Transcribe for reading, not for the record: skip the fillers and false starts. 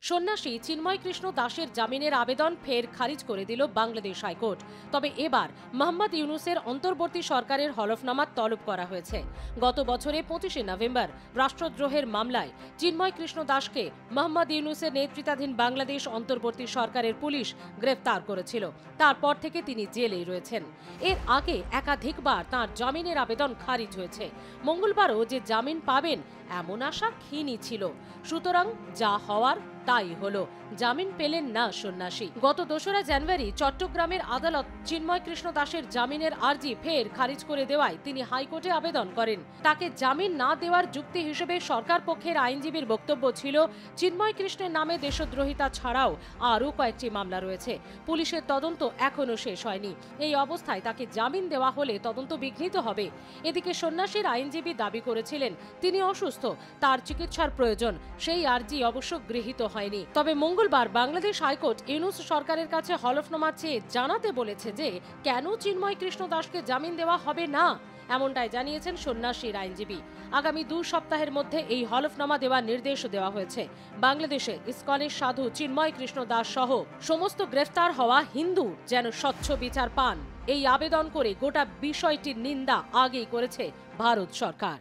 সন্ন্যাসী চিন্ময় কৃষ্ণ দাসের জামিনের আবেদন ফের খারিজ করে দিল বাংলাদেশ হাইকোর্ট। তবে এবার মোহাম্মদ ইউনূসের অন্তর্বর্তী সরকারের হলফনামা তলব করা হয়েছে। গত বছরে 25শে নভেম্বর রাষ্ট্রদ্রোহের মামলায় চিন্ময় কৃষ্ণ দাসকে মোহাম্মদ ইউনূসের নেতৃত্বাধীন বাংলাদেশ অন্তর্বর্তী সরকারের পুলিশ গ্রেফতার করেছিল। তারপর থেকে তিনি জেলেই রয়েছেন। এর আগে একাধিকবার তাঁর জামিনের আবেদন খারিজ হয়েছে। মঙ্গলবারও যে জামিন পাবেন এমন আশা ক্ষীণই ছিল। সুতরাং যা হওয়ার তাই হলো, জামিন পেলেন না সন্ন্যাসী। গত 2রা জানুয়ারি চট্টগ্রামের আদালত চিন্ময় কৃষ্ণ দাসের জামিনের আর্জি ফের খারিজ করে দেওয়ায় তিনি হাইকোর্টে আবেদন করেন। তাকে জামিন না দেওয়ার যুক্তি হিসেবে সরকার পক্ষের আইনজীবীর বক্তব্য ছিল, চিন্ময় কৃষ্ণের নামে দেশদ্রোহিতা ছাড়াও আরও কয়েকটি মামলা রয়েছে, পুলিশের তদন্ত এখনো শেষ হয়নি। এই অবস্থায় তাকে জামিন দেওয়া হলে তদন্ত বিঘ্নিত হবে। এদিকে সন্ন্যাসীর আইনজীবী দাবি করেছিলেন তিনি অসুস্থ, তার চিকিৎসার প্রয়োজন। সেই আর্জি অবশ্য গৃহীত হয়নি। তবে মঙ্গলবার বাংলাদেশ হাইকোর্ট ইউনূস সরকারের কাছে হলফনামা চেয়ে জানাতে বলেছে যে কেন চিন্ময় কৃষ্ণ দাসকে জামিন দেওয়া হবে না, এমনটাই জানিয়েছেন সন্ন্যাসীর আইনজীবী। আগামী 2 সপ্তাহের মধ্যে এই হলফনামা দেওয়ার নির্দেশ দেওয়া হয়েছে। বাংলাদেশে ইসকনের সাধু চিন্ময় কৃষ্ণ দাস সহ সমস্ত গ্রেফতার হওয়া হিন্দু যেন স্বচ্ছ বিচার পান, এই আবেদন করে গোটা বিষয়টির নিন্দা আগেই করেছে ভারত সরকার।